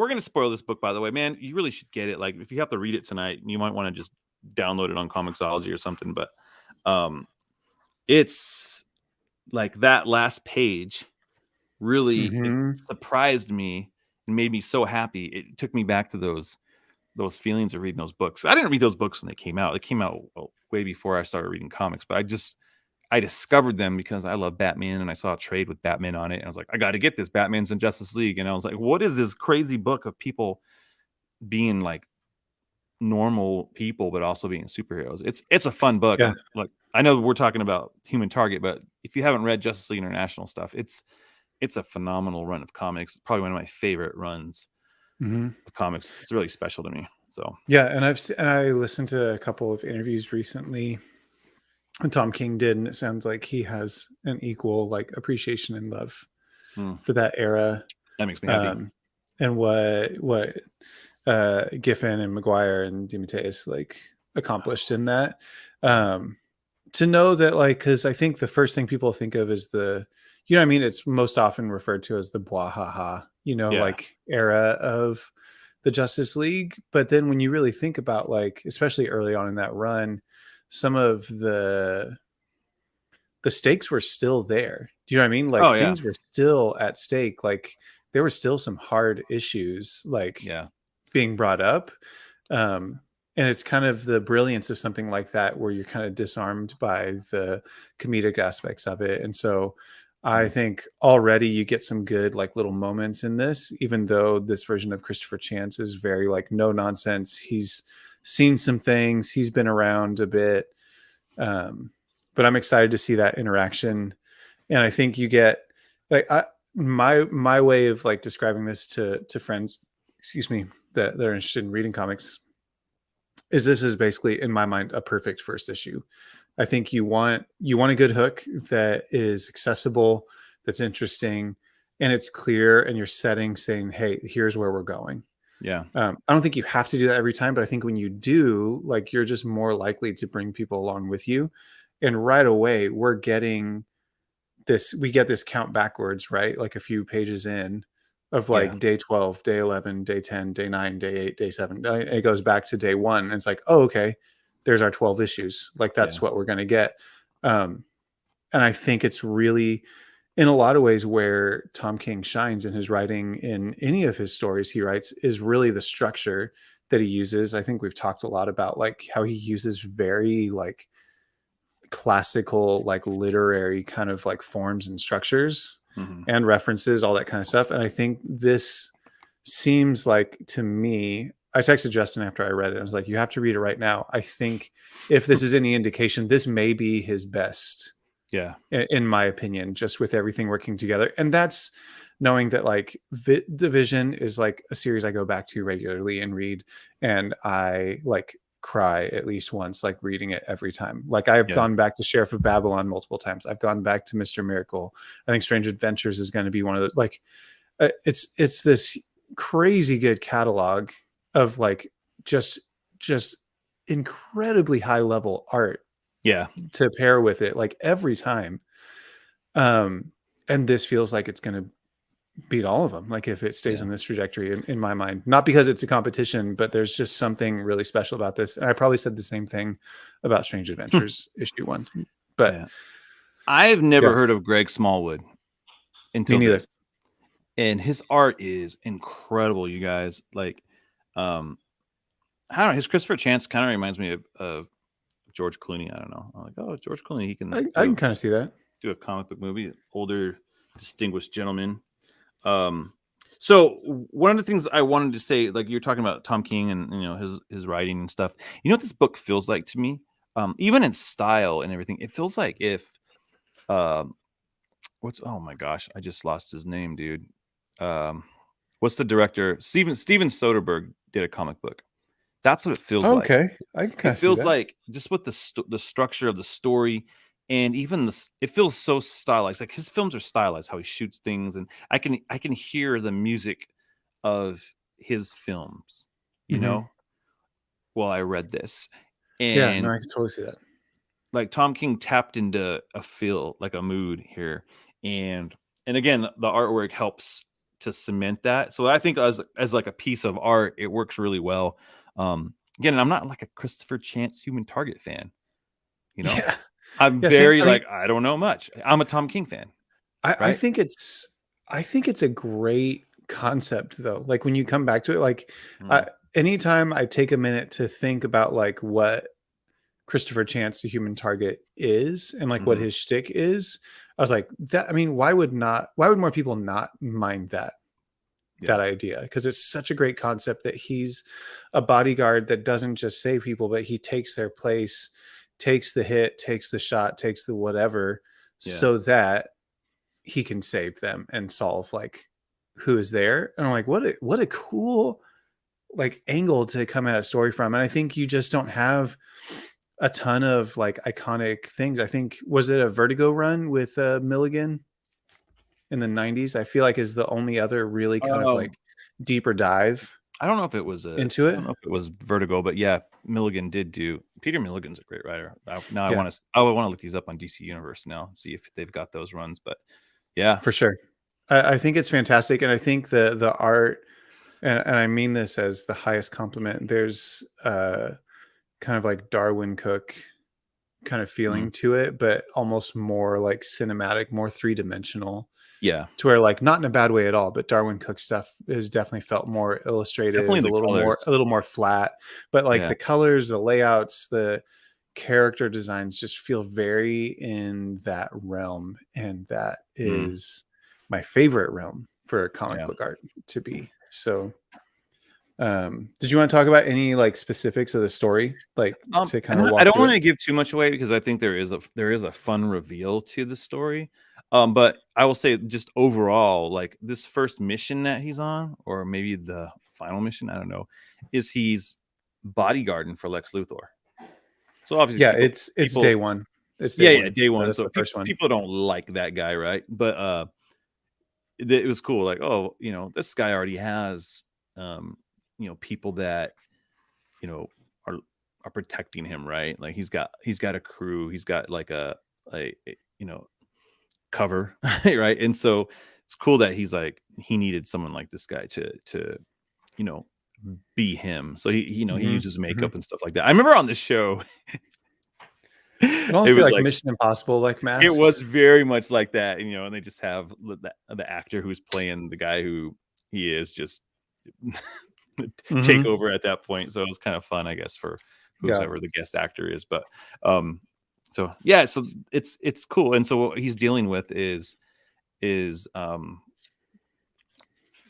going to spoil this book, by the way, man. You really should get it. Like if you have to read it tonight, you might want to just download it on Comixology or something. But it's like that last page really it surprised me and made me so happy. It took me back to those feelings of reading those books. I didn't read those books when they came out. It came out way before I started reading comics, but I discovered them because I love Batman and I saw a trade with Batman on it. And I was like, I got to get this. Batman's in Justice League. And I was like, what is this crazy book of people being like normal people, but also being superheroes? It's a fun book. Yeah. Like I know we're talking about Human Target, but if you haven't read Justice League International stuff, it's a phenomenal run of comics. Probably one of my favorite runs of comics. It's really special to me. So yeah. And I listened to a couple of interviews recently and Tom King did, and it sounds like he has an equal like appreciation and love for that era. That makes me happy. And what Giffen and McGuire and DeMatteis like accomplished in that. To know that, like, because I think the first thing people think of is it's most often referred to as the bwahaha, like era of the Justice League. But then when you really think about, like, especially early on in that run, some of the stakes were still there. Do you know what I mean? Like things were still at stake. Like there were still some hard issues, like being brought up. And and it's kind of the brilliance of something like that where you're kind of disarmed by the comedic aspects of it. And so I Mhm. think already you get some good like little moments in this, even though this version of Christopher Chance is very like no nonsense. He's seen some things, he's been around a bit. um, but I'm excited to see that interaction. And I think you get like my way of like describing this to friends, excuse me, that they're interested in reading comics, is this is basically in my mind a perfect first issue. I think you want a good hook that is accessible, that's interesting, and it's clear, and you're setting saying, hey, here's where we're going. Yeah. I don't think you have to do that every time, but I think when you do, like, you're just more likely to bring people along with you. And right away, we get this count backwards, right? Like a few pages in of Yeah. like day 12, day 11, day 10, day 9, day 8, day 7. It goes back to day 1 and it's like, "Oh, okay. There's our 12 issues." Like Yeah. that's what we're going to get. Um and I think it's really in a lot of ways where Tom King shines in his writing in any of his stories he writes is really the structure that he uses. I think we've talked a lot about like how he uses very like classical like literary kind of like forms and structures Mhm. and references, all that kind of stuff. And I think this seems like, to me, I texted Justin after I read it. I was like, you have to read it right now. I think if this is any indication, this may be his best, Yeah. in my opinion, just with everything working together. And that's knowing that like Division is like a series I go back to regularly and read, and I like cry at least once like reading it every time. Like I've Yeah. gone back to Sheriff of Babylon multiple times. I've gone back to Mr. Miracle. I think Strange Adventures is going to be one of those. Like it's this crazy good catalog of like just just incredibly high level art Yeah. to pair with it like every time. um and this feels like it's going to beat all of them, like if it stays Yeah. on this trajectory, in my mind. Not because it's a competition, but there's just something really special about this. And I probably said the same thing about Strange Adventures issue 1, but Yeah. I've never yeah, heard of Greg Smallwood me until neither. this. And his art is incredible, you guys. Like, um, I don't know, his Christopher Chance kind of reminds me of George Clooney. I don't know. I'm like, oh, George Clooney, he can I can kind of see that. do a comic book movie. Older, distinguished gentleman. Um, so one of the things I wanted to say, like you're talking about Tom King and his writing and stuff. You know what this book feels like to me? Even in style and everything, it feels like if um, what's oh my gosh, I just lost his name, dude. Um, what's the director? Steven Soderbergh did a comic book. That's what it feels like. Okay, I can kind It of see feels that. like just with the structure of the story, and even it feels so stylized. Like his films are stylized, how he shoots things, and I can hear the music of his films, you Hmm. know, while I read this. Yeah, no, And I can totally see that. like Tom King tapped into a feel, like a mood here. And again, the artwork helps to cement that. So I think as like a piece of art, it works really well. Again, I'm not like a Christopher Chance Human Target fan, you know. Yeah, I'm yeah, same. very I mean, like I don't know much. I'm a Tom King fan, I right? think it's a great concept though. Like when you come back to it, like Mm, anytime I take a minute to think about like what Christopher Chance, the Human Target, is and like what mhm. his shtick is, I was like, that. I mean, why would more people not mind that Yeah, idea? Because it's such a great concept that he's a bodyguard that doesn't just save people, but he takes their place, takes the hit, takes the shot, takes the whatever, yeah, so that he can save them and solve like who is there. And I'm like, what a cool like angle to come at a story from. And I think you just don't have a ton of like iconic things. I think, was it a Vertigo run with Milligan in the 90s? I feel like is the only other really kind of um, like deeper dive I don't know if it was into I it. don't know if it was Vertigo, but yeah, Milligan did do. Peter Milligan's a great writer. Now Yeah, I want to look these up on DC Universe now and see if they've got those runs. But yeah, for sure. I think it's fantastic. And I think the art, and I mean this as the highest compliment, there's kind of like Darwin Cook kind of mm, feeling to it, but almost more like cinematic, more three-dimensional. Yeah, to where, like, not in a bad way at all, but Darwin Cook stuff is definitely felt more definitely illustrative, the colors. a little more flat. But like Yeah. the colors, the layouts, the character designs just feel very in that realm, and that Mm, is my favorite realm for comic yeah. book art to be. So did you want to talk about any like specifics of the story, like to kind of I walk don't through want it? to give too much away because I think there is a fun reveal to the story. But I will say just overall, like this first mission that he's on, or maybe the final mission, I don't know, is he's bodyguarding for Lex Luthor. So obviously Yeah, it's day people, one. It's day yeah, yeah, one. day one. That's So the first one. people don't like that guy, right? But it was cool. Like, oh, this guy already has, um, people that you know are are protecting him, right? Like he's got a crew, he's got like a cover, right? And so it's cool that he's like he needed someone like this guy to you know be him. So he Hmm. uses Hmm. makeup and stuff like that. I remember on the show, It it almost be was like like Mission Impossible, like it was masks. very much like that, and they just have the actor who's playing the guy who he is just take Hmm. over at that point. So it was kind of fun, I guess, for who's Yeah. ever the guest actor is. But um, so yeah, so it's cool. And so what he's dealing with is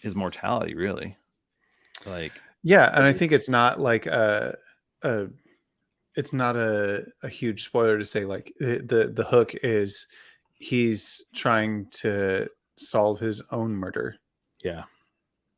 his mortality, really. Like, Yeah, and I every- think it's not like a it's not a huge spoiler to say like the hook is he's trying to solve his own murder yeah,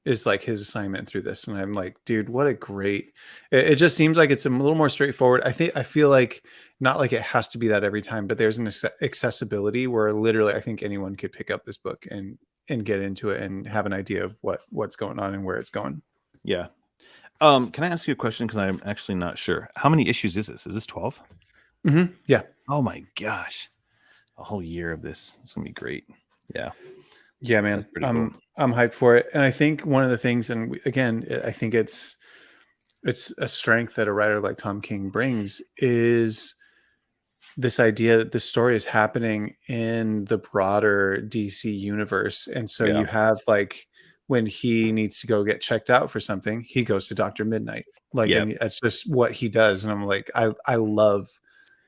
is like his assignment through this. And I'm like, dude, what a great, it just seems like it's a little more straightforward. I feel like not like it has to be that every time, but there's an accessibility where literally I think anyone could pick up this book and get into it and have an idea of what's going on and where it's going. yeah. Can I ask you a question? Because I'm actually not sure. How many issues is this? Is this 12? Yeah. Oh my gosh, a whole year of this. It's gonna be great. Yeah, Yeah, that's man. pretty cool. I'm hyped for it. And I think one of the things, and again, I think it's a strength that a writer like Tom King brings is this idea that this story is happening in the broader DC universe. And so Yeah, you have like when he needs to go get checked out for something, he goes to Dr. Midnight. Like, yeah, and that's just what he does. And I'm like, I love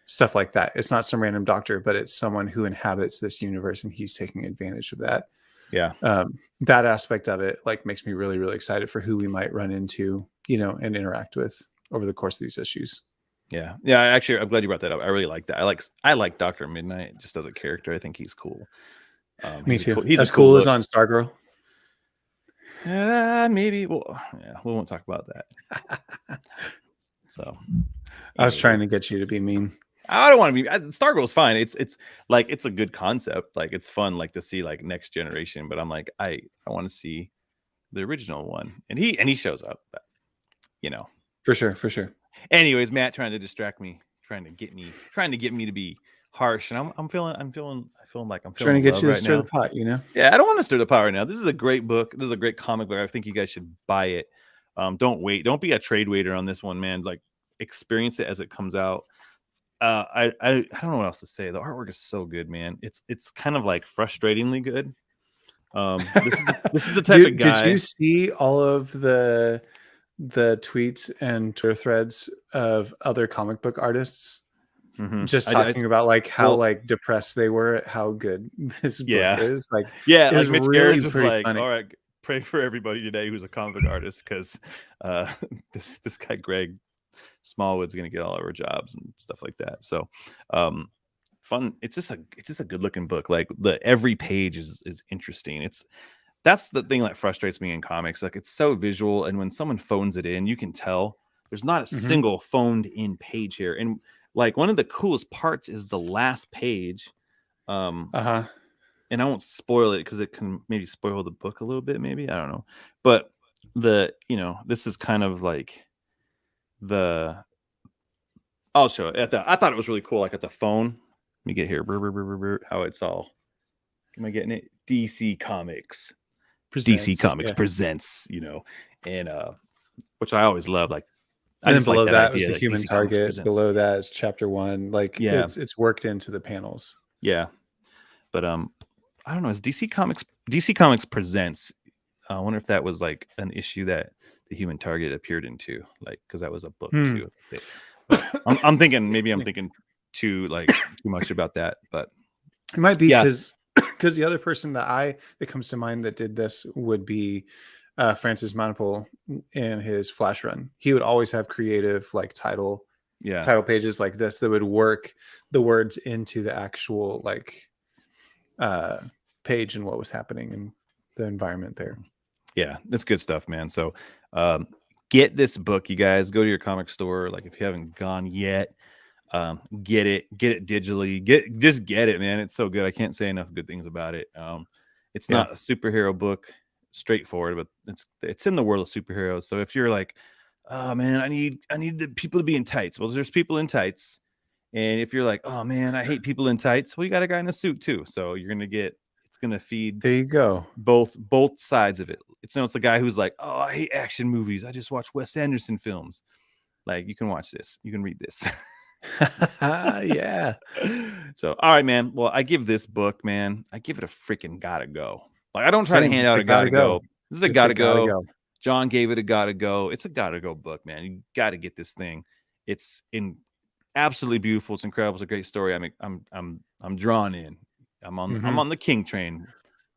stuff like that. It's not some random doctor, but it's someone who inhabits this universe and he's taking advantage of that. yeah, That aspect of it like makes me really, really excited for who we might run into, and interact with over the course of these issues. yeah, yeah. Actually, I'm glad you brought that up. I really like that. I like Doctor Midnight just as a character. I think he's cool. Me too. He's a As cool cool as look. on Stargirl. Maybe. Well, yeah, we won't talk about that. So, I was anyway, trying to get you to be mean. I don't want to be. Stargirl's fine. It's like it's a good concept. Like it's fun, like to see like next generation. But I'm like, I want to see the original one, and he shows up. But, you know. For sure, for sure. Anyways, Matt trying to distract me, trying to get me to be harsh, and I feel like I'm Trying feeling to the get love you to right stir the now. pot, you know? Yeah, I don't want to stir the pot right now. This is a great book. This is a great comic book. I think you guys should buy it. Don't wait. Don't be a trade waiter on this one, man. Like experience it as it comes out. I don't know what else to say. The artwork is so good, man. It's kind of like frustratingly good. This is the type of Did you guy. see all of the tweets and Twitter threads of other comic book artists just I talking about like how well, like depressed they were at how good this book yeah, is? Like yeah. it Like was Mitch Garrett's really just pretty like, funny. all right, pray for everybody today who's a comic artist because uh, this guy Greg Smallwood's gonna get all of our jobs and stuff like that. So, um, fun. It's just a good looking book. Like every page is interesting. That's the thing that frustrates me in comics. Like it's so visual, and when someone phones it in, you can tell there's not a Hmm. single phoned in page here. And like one of the coolest parts is the last page. Um, Uh-huh. and I won't spoil it because it can maybe spoil the book a little bit. Maybe I don't know, but this is kind of like the I'll show it. I thought it was really cool. Like at the phone. Let me get here. Brr, brr, brr, brr, brr, how it's all. Am I getting it? DC Presents. Comics Yeah. presents. And which I always love. Like I And then just like below that that was idea. the Like human DC Comics target. presents. Below that is chapter 1. Like Yeah, it's worked into the panels. yeah. But I don't know. Is DC Comics Presents? I wonder if that was like an issue that the Human Target appeared into, like because that was a book Hmm. too. But I'm thinking maybe I'm thinking too much about that. But It might be yeah, because the other person that comes to mind that did this would be Francis Manapul in his Flash run. He would always have creative like title yeah, pages like this that would work the words into the actual like page and what was happening in the environment there. yeah. That's good stuff, man. So get this book, you guys. Go to your comic store. Like if you haven't gone yet, get it digitally. Just get it, man. It's so good. I can't say enough good things about it. It's Yeah. not a superhero book, straightforward, but it's in the world of superheroes. So if you're like, oh man, I need the people to be in tights. Well, there's people in tights. And if you're like, oh man, I hate people in tights, well, you got a guy in a suit too. So it's gonna feed There you go. both sides of it. It's the guy who's like, oh, I hate action movies. I just watch Wes Anderson films. Like you can watch this, you can read this. Yeah. So, all right, man. Well, I give this book, man, I give it a freaking gotta go. Like, I don't try to Same. hand It's out a a gotta go. This is a It's gotta gotta go. go. John gave it a gotta go. It's a gotta go book, man. You gotta get this thing. It's absolutely beautiful. It's incredible. It's a great story. I'm drawn in. I'm on the King train.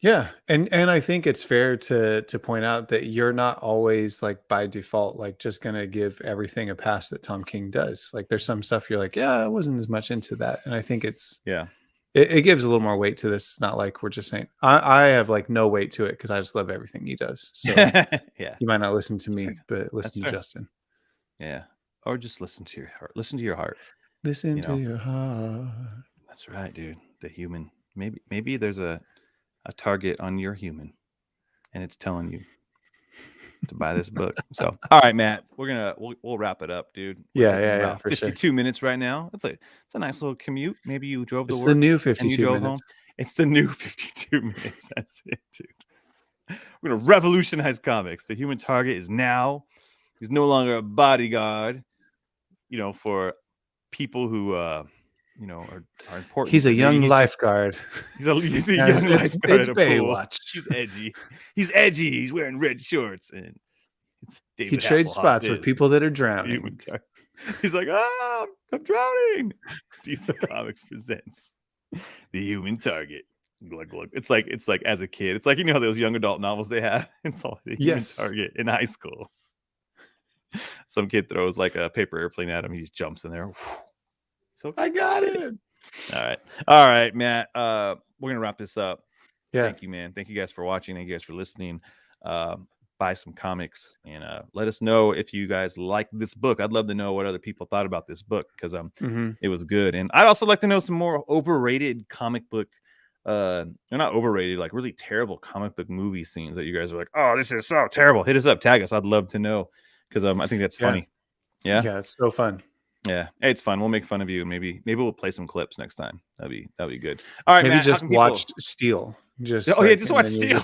Yeah, and I think it's fair to point out that you're not always like by default like just gonna give everything a pass that Tom King does. Like there's some stuff you're like, yeah, I wasn't as much into that, and I think Yeah. it gives a little more weight to this. It's not like we're just saying I have like no weight to it because I just love everything he does. So Yeah. you might not listen to me, fair. but listen to fair. Justin. Yeah. Or just listen to your heart. Listen to your heart. Listen You to know. your heart. That's right, dude. The human. Maybe there's a target on your human and it's telling you to buy this book. So, all right, Matt, we'll wrap it up, dude. We're Yeah, hitting yeah, yeah, about for sure. 52 minutes right now. It's a nice little commute. Maybe you drove to It's the work new and you 52 drove minutes. home. It's the new 52 minutes. That's it, dude. We're gonna revolutionize comics. The human target is now. He's no longer a bodyguard, for people who are important. He's a young He's just lifeguard. he's a Yeah, young lifeguard it's at a pool. Baywatch. He's edgy. He's wearing red shorts, and it's He David trades Hasselhoff spots with is people that are the human drowning. target. He's like, I'm drowning. DC Comics presents the human target. Glug, glug. It's like as a kid, it's like how those young adult novels they have. It's all the human Yes. target in high school. Some kid throws like a paper airplane at him. He just jumps in there. So I got it. All right, Matt. We're gonna wrap this up. Yeah. Thank you, man. Thank you guys for watching. Thank you guys for listening. Buy some comics and let us know if you guys like this book. I'd love to know what other people thought about this book because it was good. And I'd also like to know some more overrated comic book. They're not overrated, like really terrible comic book movie scenes that you guys are like, oh, this is so terrible. Hit us up, tag us. I'd love to know because I think that's funny. Yeah, it's so fun. Yeah, hey, it's fun. We'll make fun of you. Maybe we'll play some clips next time. That'd be good. All right, maybe Matt, just watched Steel. Just watch Steel.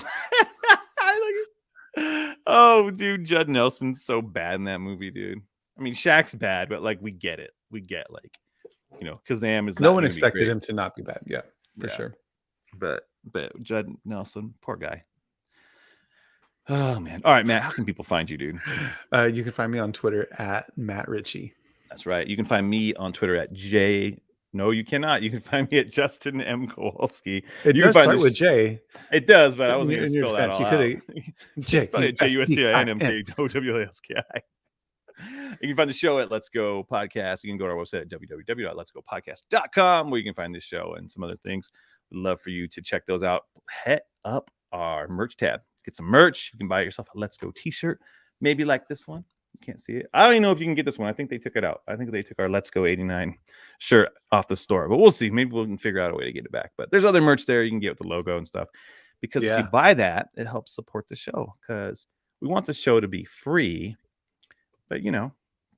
Oh, dude, Judd Nelson's so bad in that movie, dude. I mean, Shaq's bad, but like we get it. We get Kazam is no one expected him to not be bad. Yeah, for sure. But Judd Nelson, poor guy. Oh man. All right, Matt. How can people find you, dude? You can find me on Twitter at Matt Ritchie. That's right. You can find me on Twitter at J. No, you cannot. You can find me at Justin M. Kowalski. It you does can find start with J. It does, but I wasn't going to spell that all out. J. JUSTINMKWSKI. You can find the show at Let's Go Podcast. You can go to our website at www.letsgopodcast.com where you can find this show and some other things. We'd love for you to check those out. Hit up our merch tab. Get some merch. You can buy yourself a Let's Go t-shirt. Maybe like this one. You can't see it. I don't even know if you can get this one. I think they took it out. I think they took our Let's Go 89 shirt off the store, but we'll see. Maybe we can figure out a way to get it back. But there's other merch there you can get with the logo and stuff. Because if you buy that, it helps support the show. Because we want the show to be free, but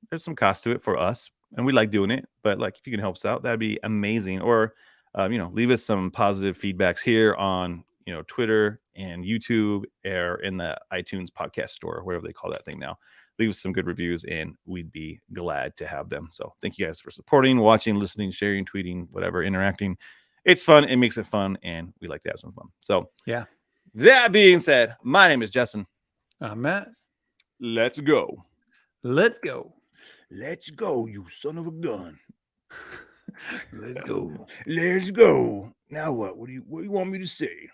there's some cost to it for us, and we like doing it. But like, if you can help us out, that'd be amazing. Or leave us some positive feedbacks here on Twitter and YouTube, or in the iTunes podcast store, whatever they call that thing now. Leave us some good reviews and we'd be glad to have them. So thank you guys for supporting, watching, listening, sharing, tweeting, whatever, interacting. it's fun. It makes it fun, and we like to have some fun. So Yeah. that being said, my name is Justin. Matt, Let's go. let's go. Let's go, you son of a gun. Let's go. Let's go. Now what? What do you want me to say?